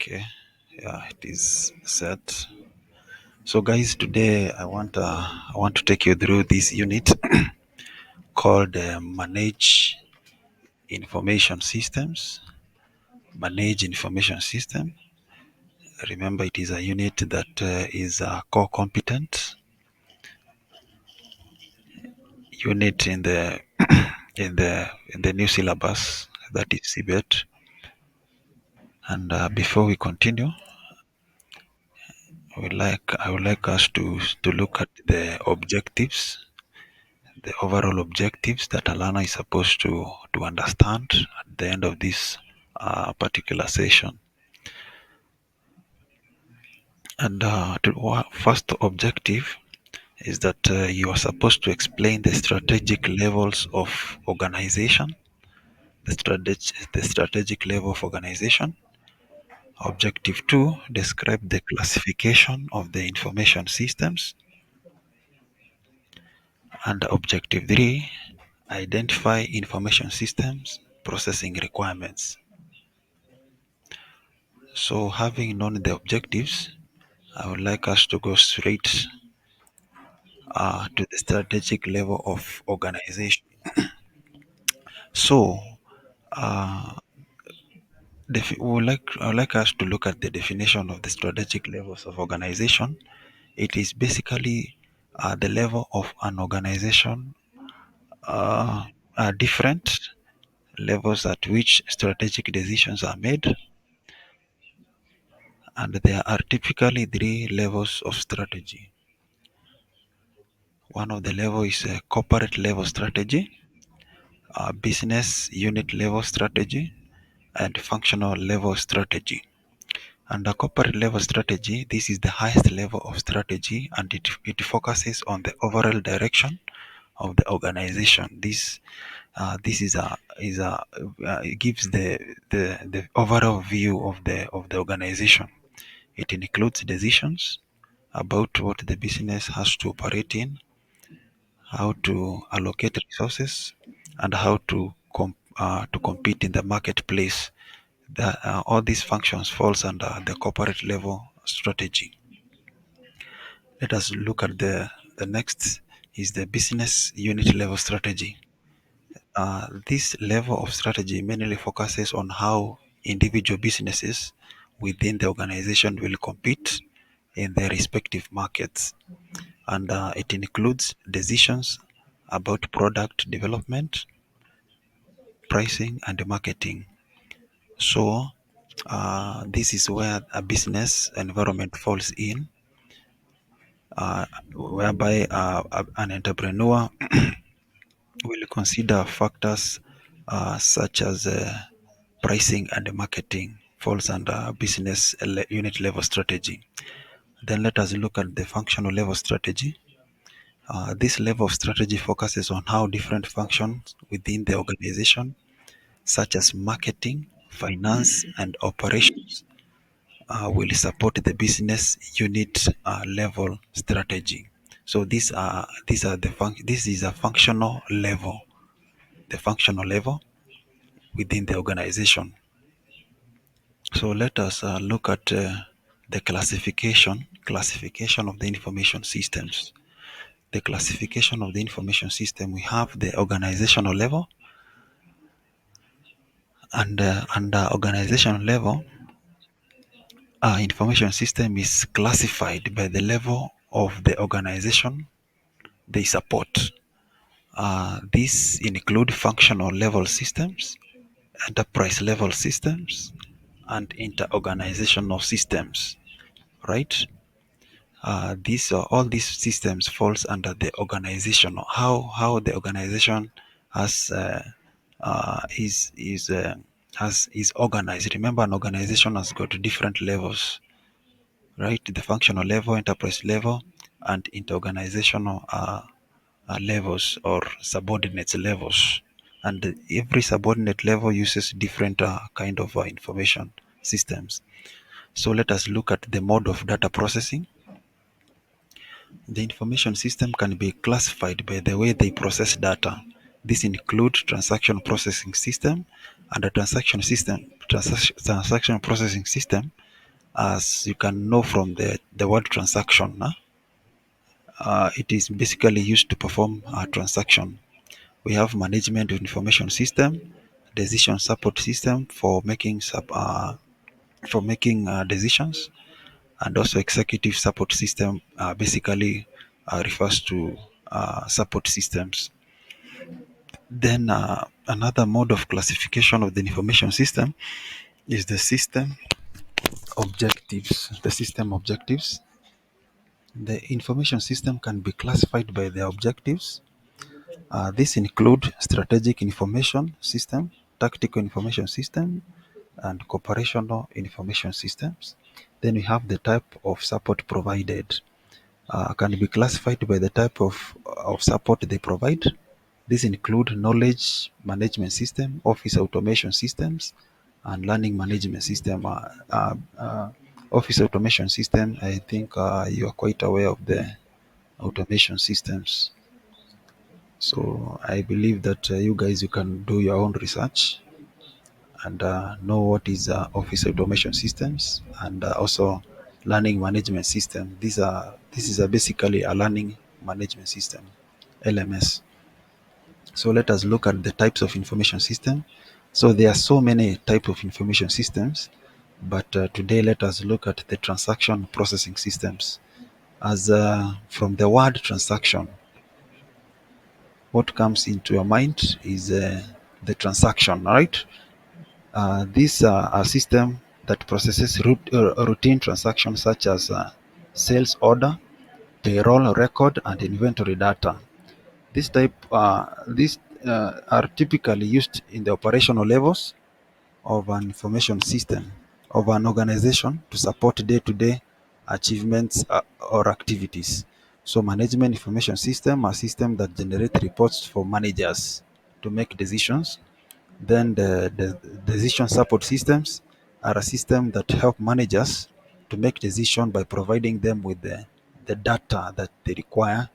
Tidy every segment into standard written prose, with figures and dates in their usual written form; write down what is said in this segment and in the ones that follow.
Okay, yeah, it is set. So, guys, today I want to take you through this unit called Manage Information Systems. Manage Information System. Remember, it is a unit that is a core competent unit in the in the new syllabus that is CBET. And before we continue, I would like us to look at the objectives, the overall objectives that a learner is supposed to understand at the end of this particular session. And first objective is that you are supposed to explain the strategic levels of organization, the strategic level of organization. Objective 2, describe the classification of the information systems. And objective 3, identify information systems processing requirements. So, having known the objectives, I would like us to go straight to the strategic level of organization. So, uh, I would like us to look at the definition of the strategic levels of organization. It is basically the level of an organization, different levels at which strategic decisions are made, and there are typically three levels of strategy. One of the level is a corporate level strategy, a business unit level strategy, and functional level strategy. And the corporate level strategy, this is the highest level of strategy, and it focuses on the overall direction of the organization. This it gives the overall view of the organization. It includes decisions about what the business has to operate in, how to allocate resources, and how to compete in the marketplace. All these functions falls under the corporate level strategy. Let us look at the next is the business unit level strategy. This level of strategy mainly focuses on how individual businesses within the organization will compete in their respective markets, and it includes decisions about product development, pricing, and marketing. So, this is where a business environment falls in, whereby an entrepreneur will consider factors such as pricing and marketing falls under business unit level strategy. Then let us look at the functional level strategy. This level of strategy focuses on how different functions within the organization, such as marketing, finance, and operations, will support the business unit level strategy. So this is a functional level, the functional level within the organization. So let us look at the classification of the information systems. The classification of the information system, we have the organizational level, and under organizational level, information system is classified by the level of the organization they support. These include functional level systems, enterprise level systems, and inter-organizational systems, right? These all these systems falls under the organizational, how the organization has is organized. Remember, an organization has got different levels, right? The functional level, enterprise level, and interorganizational levels or subordinate levels. And every subordinate level uses different kind of information systems. So let us look at the mode of data processing. The information system can be classified by the way they process data. This includes transaction processing system, and a transaction processing system As you can know from the word transaction, it is basically used to perform a transaction. We have management information system, decision support system for making decisions, and also executive support system basically refers to support systems. Then another mode of classification of the information system is the system objectives. The system objectives. The information system can be classified by their objectives. These include strategic information system, tactical information system, and operational information systems. Then we have the type of support provided. Can be classified by the type of support they provide. These include knowledge management system, office automation systems, and learning management system. Office automation system, I think you are quite aware of the automation systems. So I believe that you guys, you can do your own research and know what is office automation systems and also learning management system. This is basically a learning management system, LMS. So let us look at the types of information system. So there are so many types of information systems, but today let us look at the transaction processing systems. As from the word transaction, what comes into your mind is the transaction, right? These are a system that processes routine transactions such as sales order, payroll record, and inventory data. These are typically used in the operational levels of an information system of an organization to support day-to-day achievements or activities. So management information system are system that generate reports for managers to make decisions. Then the decision support systems are a system that help managers to make decision by providing them with the data that they require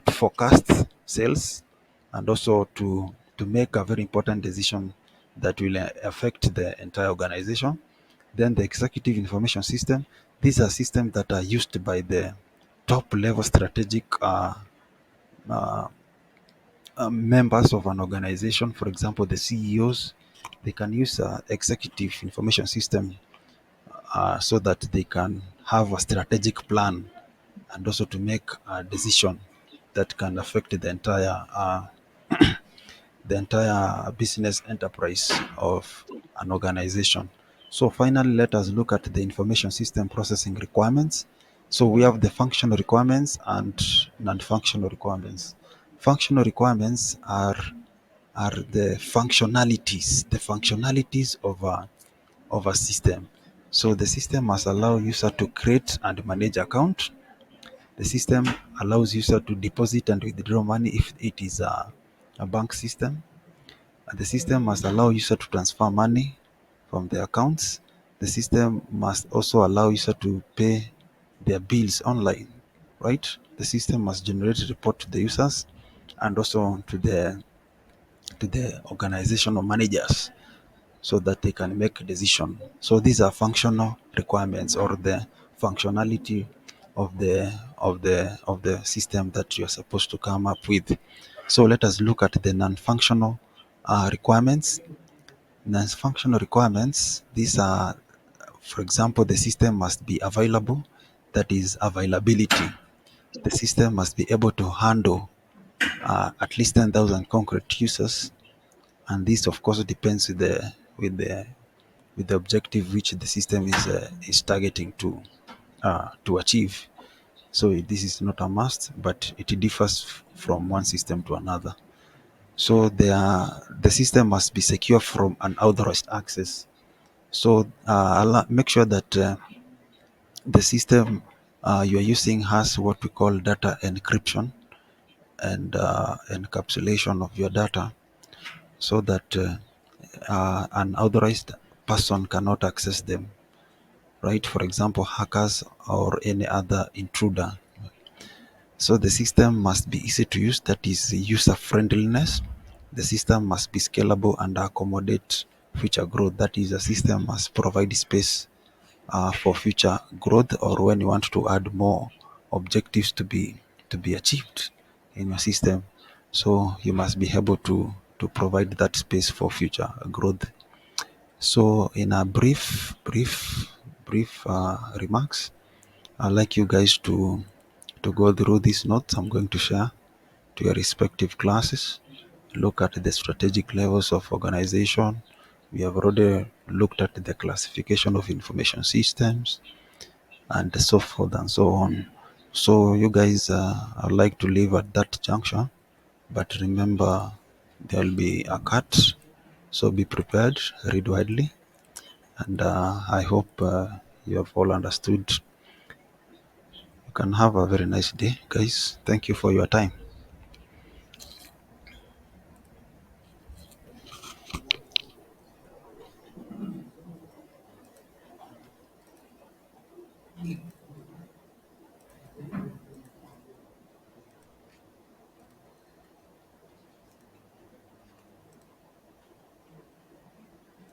to forecast sales and also to make a very important decision that will affect the entire organization. Then the executive information system, these are systems that are used by the top level strategic members of an organization. For example, the CEOs, they can use executive information system so that they can have a strategic plan and also to make a decision that can affect the entire business enterprise of an organization. So finally, let us look at the information system processing requirements. So we have the functional requirements and non-functional requirements. Functional requirements are the functionalities of a system. So the system must allow user to create and manage account. The system allows user to deposit and withdraw money if it is a bank system. The system must allow user to transfer money from their accounts. The system must also allow user to pay their bills online, right? The system must generate a report to the users and also to the organizational managers so that they can make a decision. So these are functional requirements or the functionality of the system that you are supposed to come up with. So let us look at the non-functional requirements. Non-functional requirements, these are, for example, the system must be available, that is availability. The system must be able to handle at least 10,000 concrete users, and this of course depends with the with the objective which the system is targeting to achieve. So this is not a must, but it differs from one system to another. So the system must be secure from unauthorized access. So make sure that the system you are using has what we call data encryption and encapsulation of your data so that an authorized person cannot access them, right? For example, hackers or any other intruder. So the system must be easy to use, that is user friendliness. The system must be scalable and accommodate future growth, that is a system must provide space for future growth, or when you want to add more objectives to be achieved in your system. So you must be able to provide that space for future growth. So in a brief remarks, I'd like you guys to go through these notes I'm going to share to your respective classes. Look at the strategic levels of organization. We have already looked at the classification of information systems and so forth and so on. So you guys, I'd like to leave at that juncture, but remember there will be a cut. So be prepared, read widely, and I hope you have all understood. You can have a very nice day, guys. Thank you for your time.